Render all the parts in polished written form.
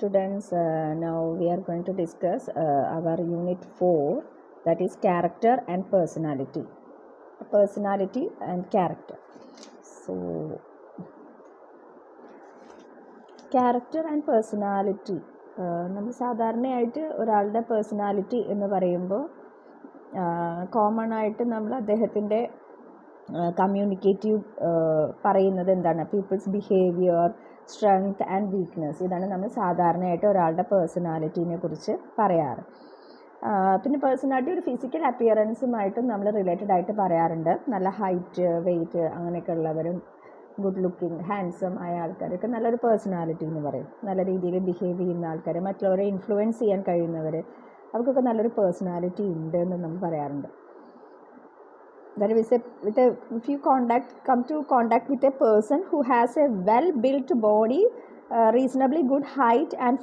Students, now we are going to discuss our unit 4, that is character and personality. Personality and character. So character and personality, നമ്മൾ സാധാരണയായിട്ട് ഒരാളുടെ personality എന്ന് പറയുമ്പോൾ common ആയിട്ട് നമ്മൾ അദ്ദേഹത്തിൻ്റെ കമ്മ്യൂണിക്കേറ്റീവ് പറയുന്നത് എന്താണ്, people's behaviour, strength and weakness. ഇതാണ് നമ്മൾ സാധാരണയായിട്ട് ഒരാളുടെ പേഴ്സണാലിറ്റീനെ കുറിച്ച് പറയാറ്. പിന്നെ പേഴ്സണാലിറ്റി ഒരു ഫിസിക്കൽ അപ്പിയറൻസുമായിട്ടും നമ്മൾ റിലേറ്റഡ് ആയിട്ട് പറയാറുണ്ട്. നല്ല ഹൈറ്റ്, വെയ്റ്റ് അങ്ങനെയൊക്കെ ഉള്ളവരും ഗുഡ് ലുക്കിംഗ്, ഹാൻസം ആയ ആൾക്കാരൊക്കെ നല്ലൊരു പേഴ്സണാലിറ്റി എന്ന് പറയും. നല്ല രീതിയിൽ ബിഹേവ് ചെയ്യുന്ന ആൾക്കാർ, മറ്റുള്ളവരെ ഇൻഫ്ലുവൻസ് ചെയ്യാൻ കഴിയുന്നവർ, അവർക്കൊക്കെ നല്ലൊരു പേഴ്സണാലിറ്റി ഉണ്ട് എന്ന് നമ്മൾ പറയാറുണ്ട്. That is, if you come to contact with a person who has a well-built body, reasonably good height and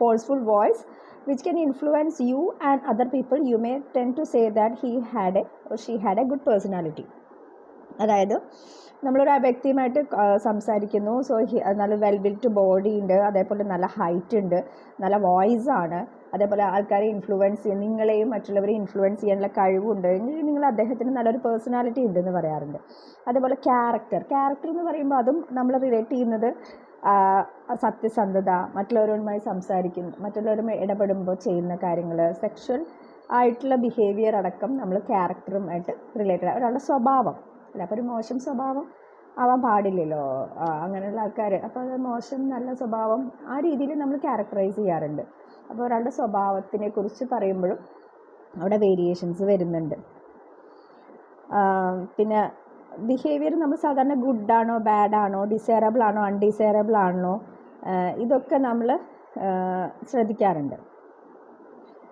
forceful voice, which can influence you and other people, you may tend to say that he had or she had a good personality. അതായത് നമ്മളൊരു വ്യക്തിയുമായിട്ട് സംസാരിക്കുന്നു, so നല്ല well built body ഉണ്ട്, അതേപോലെ നല്ല height ഉണ്ട്, നല്ല voice ആണ്, അതേപോലെ ആൾക്കാരെ ഇൻഫ്ലുവൻസ് ചെയ്യും, നിങ്ങളെയും മറ്റുള്ളവരെ ഇൻഫ്ലുവൻസ് ചെയ്യാനുള്ള കഴിവുണ്ട്, നിങ്ങൾ അദ്ദേഹത്തിന് നല്ലൊരു പേഴ്സണാലിറ്റി ഉണ്ടെന്ന് പറയാറുണ്ട്. അതേപോലെ ക്യാരക്ടർ എന്ന് പറയുമ്പോൾ അതും നമ്മൾ റിലേറ്റ് ചെയ്യുന്നത് സത്യസന്ധത, മറ്റുള്ളവരുമായി സംസാരിക്കുന്നു, മറ്റുള്ളവരുമായി ഇടപെടുമ്പോൾ ചെയ്യുന്ന കാര്യങ്ങൾ, സെക്ഷൽ ആയിട്ടുള്ള ബിഹേവിയർ അടക്കം നമ്മൾ ക്യാരക്ടറുമായിട്ട് റിലേറ്റഡ്. ഒരാളുടെ സ്വഭാവം അല്ല, അപ്പോൾ ഒരു മോശം സ്വഭാവം ആവാൻ പാടില്ലല്ലോ അങ്ങനെയുള്ള ആൾക്കാർ. അപ്പോൾ അത് മോശം നല്ല സ്വഭാവം ആ രീതിയിൽ നമ്മൾ ക്യാരക്ടറൈസ് ചെയ്യാറുണ്ട്. അപ്പോൾ ഒരാളുടെ സ്വഭാവത്തിനെ കുറിച്ച് പറയുമ്പോഴും അവിടെ വേരിയേഷൻസ് വരുന്നുണ്ട്. പിന്നെ ബിഹേവിയർ നമ്മൾ സാധാരണ ഗുഡാണോ ബാഡാണോ, ഡിസൈറബിൾ ആണോ അൺഡിസൈറബിൾ ആണോ, ഇതൊക്കെ നമ്മൾ ശ്രദ്ധിക്കാറുണ്ട്.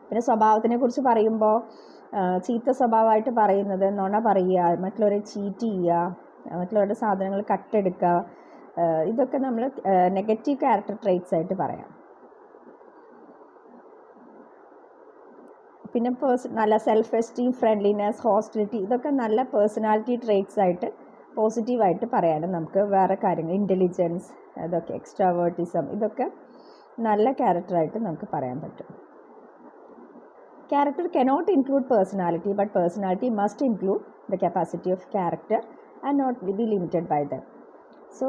പിന്നെ സ്വഭാവത്തിനെ കുറിച്ച് പറയുമ്പോൾ ചീത്ത സ്വഭാവമായിട്ട് പറയുന്നത് നുണ പറയുക, മറ്റുള്ളവരെ ചീറ്റ് ചെയ്യുക, മറ്റുള്ളവരുടെ സാധനങ്ങൾ കട്ടെടുക്കുക, ഇതൊക്കെ നമ്മൾ നെഗറ്റീവ് ക്യാരക്ടർ ട്രേറ്റ്സ് ആയിട്ട് പറയാം. പിന്നെ നല്ല സെൽഫ് എസ്റ്റീം, ഫ്രണ്ട്ലിനെസ്, ഹോസ്റ്റിലിറ്റി, ഇതൊക്കെ നല്ല പേഴ്സണാലിറ്റി ട്രേറ്റ്സ് ആയിട്ട് പോസിറ്റീവായിട്ട് പറയാനും നമുക്ക് വേറെ കാര്യങ്ങൾ, ഇൻ്റലിജൻസ്, ഇതൊക്കെ എക്സ്ട്രാവേർട്ടിസം, ഇതൊക്കെ നല്ല ക്യാരക്ടറായിട്ട് നമുക്ക് പറയാൻ പറ്റും. Character cannot include personality, but personality must include the capacity of character and not be limited by them. So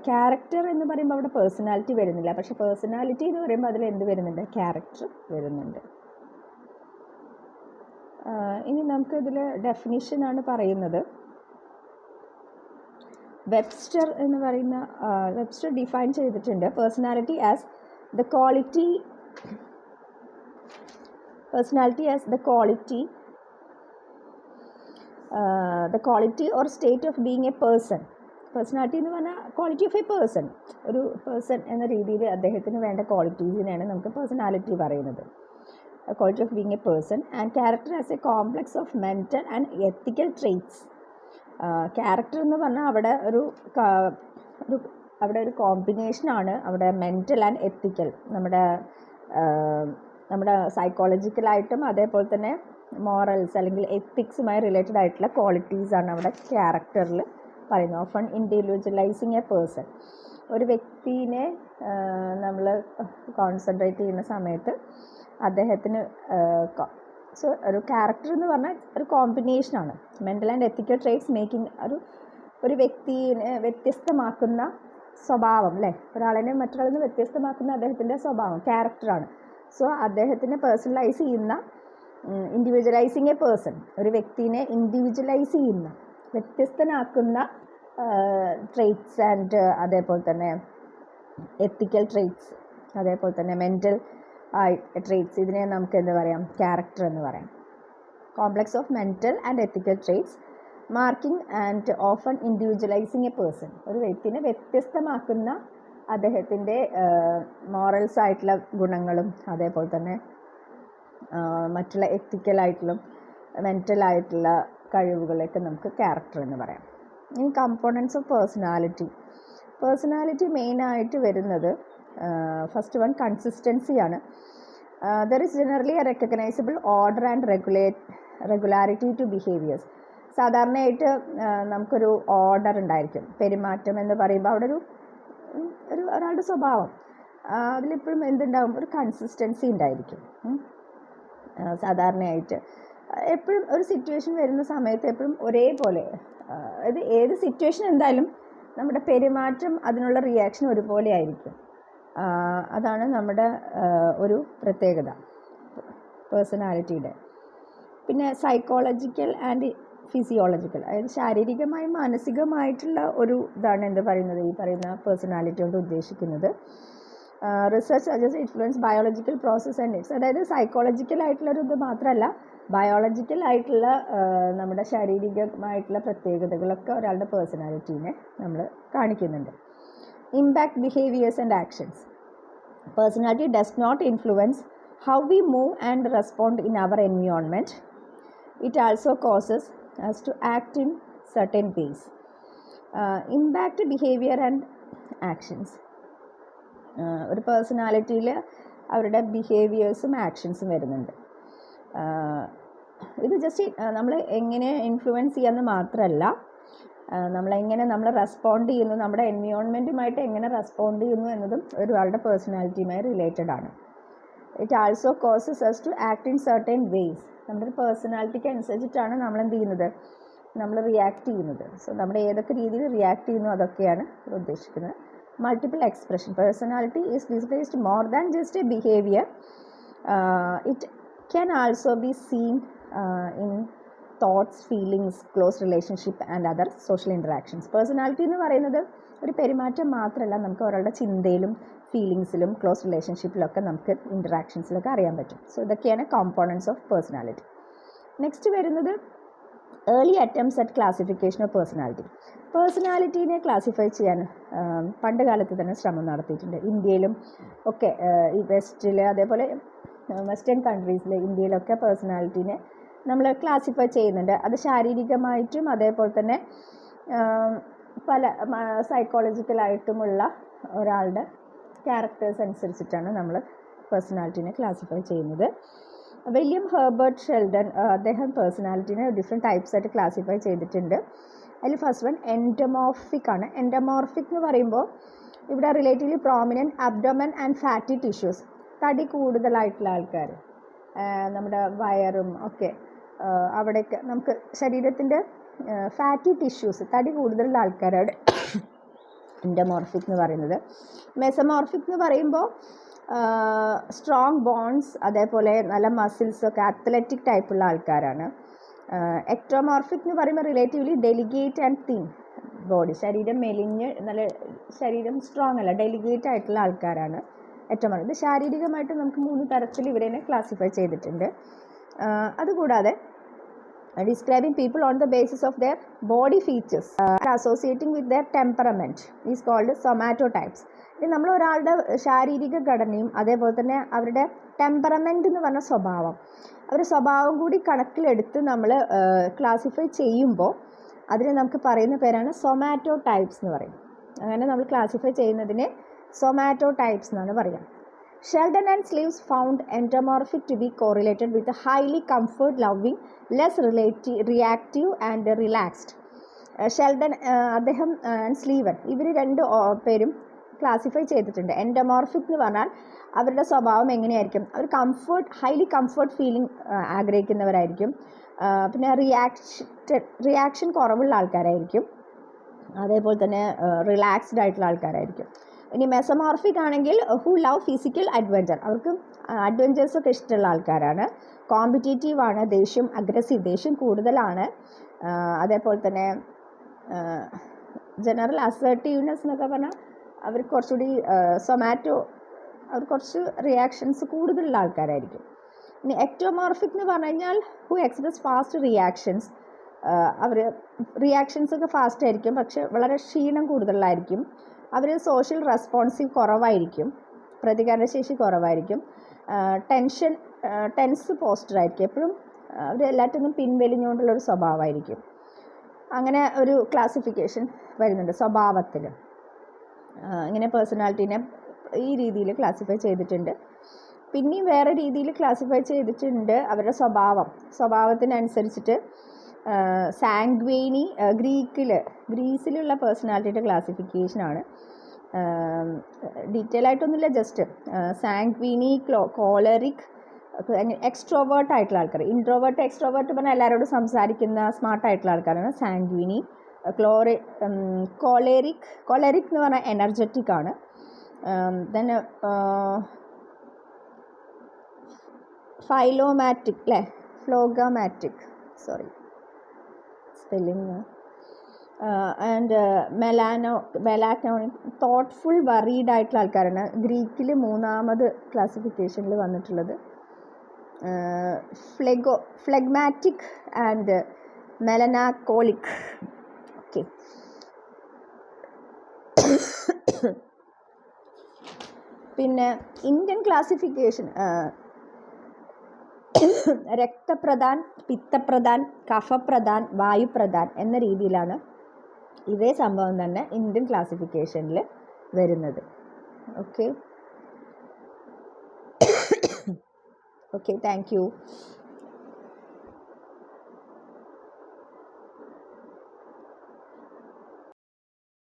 character എന്ന് പറയുമ്പോൾ അവിടെ പേഴ്സണാലിറ്റി വരുന്നില്ല, പക്ഷെ പേഴ്സണാലിറ്റി എന്ന് പറയുമ്പോൾ അതിൽ എന്ത് വരുന്നുണ്ട്, ക്യാരക്ടർ വരുന്നുണ്ട്. ഇനി നമുക്ക് ഇതിൽ ഡെഫിനിഷനാണ് പറയുന്നത്. വെബ്സ്റ്റർ എന്ന് പറയുന്ന വെബ്സ്റ്റർ ഡിഫൈൻ ചെയ്തിട്ടുണ്ട് personality as the quality or state of being a person. Personality എന്ന് പറഞ്ഞാൽ ക്വാളിറ്റി ഓഫ് എ പേഴ്സൺ, ഒരു പേഴ്സൺ എന്ന രീതിയിൽ അദ്ദേഹത്തിന് വേണ്ട ക്വാളിറ്റീസിനെയാണ് നമുക്ക് പേഴ്സണാലിറ്റി പറയുന്നത്. Quality of being A person and character as A complex of mental and ethical traits. Character എന്ന് പറഞ്ഞാൽ അവിടെ ഒരു കോമ്പിനേഷനാണ്, അവിടെ മെൻ്റൽ ആൻഡ് എത്തിക്കൽ, നമ്മുടെ സൈക്കോളജിക്കലായിട്ടും അതേപോലെ തന്നെ മോറൽസ് അല്ലെങ്കിൽ എത്തിക്സുമായി റിലേറ്റഡ് ആയിട്ടുള്ള ക്വാളിറ്റീസാണ് അവിടെ ക്യാരക്ടറിൽ പറയുന്നത്. ഓഫൺ ഇൻഡിവിജ്വലൈസിങ് എ പേഴ്സൺ, ഒരു വ്യക്തിനെ നമ്മൾ കോൺസെൻട്രേറ്റ് ചെയ്യുന്ന സമയത്ത് അദ്ദേഹത്തിന് ഒരു ക്യാരക്ടർ എന്ന് പറഞ്ഞാൽ ഒരു കോമ്പിനേഷനാണ്. Mental and ethical traits making ഒരു വ്യക്തിയെ വ്യത്യസ്തമാക്കുന്ന സ്വഭാവം, അല്ലേ, ഒരാളിനെ മറ്റൊരാളിൽ നിന്ന് വ്യത്യസ്തമാക്കുന്ന അദ്ദേഹത്തിൻ്റെ സ്വഭാവം ക്യാരക്ടറാണ്. സോ അദ്ദേഹത്തിനെ പേഴ്സണലൈസ് ചെയ്യുന്ന, ഇൻഡിവിജ്വലൈസിങ് എ പേഴ്സൺ, ഒരു വ്യക്തിനെ ഇൻഡിവിജ്വലൈസ് ചെയ്യുന്ന, വ്യത്യസ്തനാക്കുന്ന ട്രെയ്റ്റ്സ് ആൻഡ് അതേപോലെ തന്നെ എത്തിക്കൽ ട്രെയ്റ്റ്സ്, അതേപോലെ തന്നെ മെൻ്റൽ ട്രെയ്റ്റ്സ്, ഇതിനെ നമുക്ക് എന്ത് പറയാം, ക്യാരക്ടർ എന്ന് പറയാം. Complex of mental and ethical traits marking and often individualizing a person, ഒരു വ്യക്തിനെ വ്യത്യസ്തമാക്കുന്ന അദ്ദേഹത്തിൻ്റെ മോറൽസ് ആയിട്ടുള്ള ഗുണങ്ങളും അതേപോലെ തന്നെ മറ്റുള്ള എത്തിക്കലായിട്ടുള്ള മെൻ്റലായിട്ടുള്ള കഴിവുകളൊക്കെ നമുക്ക് ക്യാരക്ടർ എന്ന് പറയാം. ഇനി കമ്പോണൻസ് ഓഫ് പേഴ്സണാലിറ്റി മെയിനായിട്ട് വരുന്നത് ഫസ്റ്റ് വൺ കൺസിസ്റ്റൻസിയാണ്. There is generally a recognisable order and regularity to behaviours. സാധാരണയായിട്ട് നമുക്കൊരു ഓർഡർ ഉണ്ടായിരിക്കും. പെരുമാറ്റം എന്ന് പറയുമ്പോൾ അവിടെ ഒരാളുടെ സ്വഭാവം, അതിലെപ്പോഴും എന്തുണ്ടാവും, ഒരു കൺസിസ്റ്റൻസി ഉണ്ടായിരിക്കും. സാധാരണയായിട്ട് എപ്പോഴും ഒരു സിറ്റുവേഷൻ വരുന്ന സമയത്ത് എപ്പോഴും ഒരേപോലെ, അത് ഏത് സിറ്റുവേഷൻ എന്തായാലും നമ്മുടെ പെരുമാറ്റം അതിനുള്ള റിയാക്ഷൻ ഒരുപോലെ ആയിരിക്കും. അതാണ് നമ്മുടെ ഒരു പ്രത്യേകത പേഴ്സണാലിറ്റിയുടെ. പിന്നെ സൈക്കോളജിക്കൽ ആൻഡ് ഫിസിയോളജിക്കൽ, അതായത് ശാരീരികമായും മാനസികമായിട്ടുള്ള ഒരു ഇതാണ് എന്ത് പറയുന്നത്, ഈ പറയുന്ന പേഴ്സണാലിറ്റി കൊണ്ട് ഉദ്ദേശിക്കുന്നത്. Research suggest influence biological process and needs, അതായത് സൈക്കോളജിക്കൽ ആയിട്ടുള്ളൊരു ഇത് മാത്രമല്ല, ബയോളജിക്കൽ ആയിട്ടുള്ള നമ്മുടെ ശാരീരികമായിട്ടുള്ള പ്രത്യേകതകളൊക്കെ ഒരാളുടെ പേഴ്സണാലിറ്റീനെ നമ്മൾ കാണിക്കുന്നുണ്ട്. Impact behaviours and actions. Personality does not influence how we move and respond in our environment. It also causes us to act in certain ways. Impact behavior and actions. ഒരു പേഴ്സണാലിറ്റിയിൽ അവരുടെ ബിഹേവിയേഴ്സും ആക്ഷൻസും വരുന്നുണ്ട്. ഇത് ജസ്റ്റ് നമ്മൾ എങ്ങനെ ഇൻഫ്ലുവൻസ് ചെയ്യാമെന്ന് മാത്രമല്ല, നമ്മളെങ്ങനെ നമ്മൾ റെസ്പോണ്ട് ചെയ്യുന്നു, നമ്മുടെ എൻവിയോൺമെൻറ്റുമായിട്ട് എങ്ങനെ റെസ്പോണ്ട് ചെയ്യുന്നു എന്നതും ഒരാളുടെ പേഴ്സണാലിറ്റിയുമായി റിലേറ്റഡ് ആണ്. It also causes us to act in certain ways. നമ്മുടെ പേഴ്സണാലിറ്റിക്ക് അനുസരിച്ചിട്ടാണ് നമ്മൾ എന്ത് ചെയ്യുന്നത്, നമ്മൾ റിയാക്ട് ചെയ്യുന്നത്. സോ നമ്മുടെ ഏതൊക്കെ രീതിയിൽ റിയാക്ട് ചെയ്യുന്നു അതൊക്കെയാണ് ഉദ്ദേശിക്കുന്നത്. Multiple expression. Personality is displaced more than just A behaviour. It can also be seen in thoughts, feelings, close relationship and other social interactions. Personality എന്ന് പറയുന്നത് ഒരു പെരുമാറ്റം മാത്രമല്ല, നമുക്ക് ഒരാളുടെ ചിന്തയിലും ഫീലിങ്സിലും ക്ലോസ് റിലേഷൻഷിപ്പിലൊക്കെ നമുക്ക് ഇൻറ്ററാക്ഷൻസിലൊക്കെ അറിയാൻ പറ്റും. സോ ഇതൊക്കെയാണ് കോമ്പോണൻറ്റ്സ് ഓഫ് പേഴ്സണാലിറ്റി. നെക്സ്റ്റ് വരുന്നത് early attempts at classification of personality. പേഴ്സണാലിറ്റീനെ ക്ലാസിഫൈ ചെയ്യാൻ പണ്ട് കാലത്ത് തന്നെ ശ്രമം നടത്തിയിട്ടുണ്ട്. ഇന്ത്യയിലും ഒക്കെ, ഈ വെസ്റ്റിൽ, അതേപോലെ വെസ്റ്റേൺ കൺട്രീസിൽ, ഇന്ത്യയിലൊക്കെ പേഴ്സണാലിറ്റീനെ നമ്മൾ ക്ലാസിഫൈ ചെയ്യുന്നുണ്ട്. അത് ശാരീരികമായിട്ടും അതേപോലെ തന്നെ പല സൈക്കോളജിക്കലായിട്ടുമുള്ള ഒരാളുടെ ക്യാരക്ടേഴ്സ് അനുസരിച്ചിട്ടാണ് നമ്മൾ പേഴ്സണാലിറ്റീനെ ക്ലാസിഫൈ ചെയ്യുന്നത്. വില്യം ഹെർബർട്ട് ഷെൽഡൻ അദ്ദേഹം പേഴ്സണാലിറ്റീനെ ഡിഫറെൻറ്റ് ടൈപ്സ് ആയിട്ട് ക്ലാസിഫൈ ചെയ്തിട്ടുണ്ട്. അതിൽ ഫസ്റ്റ് വൺ എൻഡോമോർഫിക് ആണ്. എൻഡോമോർഫിക് എന്ന് പറയുമ്പോൾ ഇവിടെ relatively prominent abdomen and fatty tissues, തടി കൂടുതലായിട്ടുള്ള ആൾക്കാർ, നമ്മുടെ വയറും ഒക്കെ അവിടെയൊക്കെ നമുക്ക് ശരീരത്തിൻ്റെ ഫാറ്റി ടിഷ്യൂസ്, തടി കൂടുതലുള്ള ആൾക്കാരാണ് എൻഡോമോർഫിക് എന്ന് പറയുന്നത്. മെസമോർഫിക് എന്ന് പറയുമ്പോൾ സ്ട്രോങ് ബോൺസ്, അതേപോലെ നല്ല മസിൽസൊക്കെ, അത്ലറ്റിക് ടൈപ്പുള്ള ആൾക്കാരാണ്. എക്ടോമോർഫിക് എന്ന് പറയുമ്പോൾ relatively delegate and thin body, ശരീരം മെലിഞ്ഞ് നല്ല ശരീരം സ്ട്രോങ് അല്ല, ഡെലിഗേറ്റ് ആയിട്ടുള്ള ആൾക്കാരാണ് എക്ടോമോർഫിക്. ഇത് ശാരീരികമായിട്ട് നമുക്ക് 3 തരത്തിൽ ഇവരെ ക്ലാസിഫൈ ചെയ്തിട്ടുണ്ട്. അതുകൂടാതെ describing people on the basis of their body features associating with their temperament is called somatotypes. ഇത് നമ്മൾ ഒരാളുടെ ശാരീരിക ഘടനയും അതേപോലെ തന്നെ അവരുടെ ടെമ്പറമെൻ്റ് എന്ന് പറഞ്ഞ സ്വഭാവം, അവരുടെ സ്വഭാവം കൂടി കണക്കിലെടുത്ത് നമ്മൾ ക്ലാസിഫൈ ചെയ്യുമ്പോൾ അതിനെ നമുക്ക് പറയുന്ന പേരാണ് സൊമാറ്റോടൈപ്സ് എന്ന് പറയും. അങ്ങനെ നമ്മൾ ക്ലാസിഫൈ ചെയ്യുന്നതിനെ സൊമാറ്റോടൈപ്സ് എന്നാണ് പറയുക. Sheldon and Sleeves found endomorphic to be correlated with a highly comfort-loving, less reactive and relaxed. Sheldon അദ്ദേഹം ആൻഡ് സ്ലീവൻ ഇവർ 2 പേരും ക്ലാസിഫൈ ചെയ്തിട്ടുണ്ട്. എൻഡോമോർഫിക് എന്ന് പറഞ്ഞാൽ അവരുടെ സ്വഭാവം എങ്ങനെയായിരിക്കും, അവർ ഹൈലി കംഫർട്ട് ഫീലിംഗ് ആഗ്രഹിക്കുന്നവരായിരിക്കും. പിന്നെ റിയാക്ഷൻ കുറവുള്ള ആൾക്കാരായിരിക്കും, അതേപോലെ തന്നെ റിലാക്സ്ഡ് ആയിട്ടുള്ള ആൾക്കാരായിരിക്കും. ഇനി മെസമോർഫിക് ആണെങ്കിൽ ഹു ലവ് ഫിസിക്കൽ അഡ്വഞ്ചർ, അവർക്ക് അഡ്വഞ്ചേഴ്സൊക്കെ ഇഷ്ടമുള്ള ആൾക്കാരാണ്. കോമ്പറ്റീറ്റീവ് ആണ്, ദേഷ്യം കൂടുതലാണ്. അതേപോലെ തന്നെ ജനറൽ അസേർട്ടീവ്നെസ് എന്നൊക്കെ പറഞ്ഞാൽ അവർ കുറച്ചുകൂടി അവർ കുറച്ച് റിയാക്ഷൻസ് കൂടുതലുള്ള ആൾക്കാരായിരിക്കും. ഇനി എക്ടോമോർഫിക് എന്ന് പറഞ്ഞു കഴിഞ്ഞാൽ ഹു എക്സ്പ്രസ് ഫാസ്റ്റ് റിയാക്ഷൻസ്, അവർ റിയാക്ഷൻസൊക്കെ ഫാസ്റ്റ് ആയിരിക്കും, പക്ഷെ വളരെ ക്ഷീണം കൂടുതലായിരിക്കും. അവർ സോഷ്യൽ റെസ്പോൺസീവ് കുറവായിരിക്കും, പ്രതികരണശേഷി കുറവായിരിക്കും. ടെൻസ് പോസ്റ്ററായിരിക്കും, എപ്പോഴും അവർ എല്ലാറ്റിനും പിൻവലിഞ്ഞുകൊണ്ടുള്ളൊരു സ്വഭാവമായിരിക്കും. അങ്ങനെ ഒരു ക്ലാസിഫിക്കേഷൻ വരുന്നുണ്ട് സ്വഭാവത്തിൽ. ഇങ്ങനെ പേഴ്സണാലിറ്റീനെ ഈ രീതിയിൽ ക്ലാസിഫൈ ചെയ്തിട്ടുണ്ട്. പിന്നെയും വേറെ രീതിയിൽ ക്ലാസിഫൈ ചെയ്തിട്ടുണ്ട് അവരുടെ സ്വഭാവത്തിനനുസരിച്ചിട്ട്. സാങ്ക്വേനി ഗ്രീസിലുള്ള പേഴ്സണാലിറ്റിയുടെ ക്ലാസിഫിക്കേഷനാണ്. ഡീറ്റെയിൽ ആയിട്ടൊന്നുമില്ല, ജസ്റ്റ് സാങ്ക്വിനി, കോളറിക്, എക്സ്ട്രോവേർട്ട് ആയിട്ടുള്ള ആൾക്കാർ. ഇൻട്രോവേർട്ട് എക്സ്ട്രോവേർട്ട് പറഞ്ഞാൽ എല്ലാവരോടും സംസാരിക്കുന്ന സ്മാർട്ടായിട്ടുള്ള ആൾക്കാരാണ് സാങ്ക്വിനി. കോളറിക് എന്ന് പറഞ്ഞാൽ എനർജറ്റിക് ആണ്. ദെൻ ഫൈലോമാറ്റിക് അല്ലേ, phlegmatic, sorry spelling. And melancholic, thoughtful worried ആയിട്ടുള്ള ആൾക്കാരാണ്. ഗ്രീക്കിൽ 3ാമത് ക്ലാസിഫിക്കേഷനിൽ വന്നിട്ടുള്ളത്. Phlegmatic and melancholic. ഓക്കെ, പിന്നെ ഇന്ത്യൻ ക്ലാസിഫിക്കേഷൻ രക്തപ്രധാൻ, പിത്തപ്രധാൻ, കഫപ്രധാൻ, വായുപ്രധാൻ എന്ന രീതിയിലാണ് ഇതേ സംഭവം തന്നെ ഇന്ത്യൻ ക്ലാസിഫിക്കേഷനിൽ വരുന്നത്. Okay, thank U.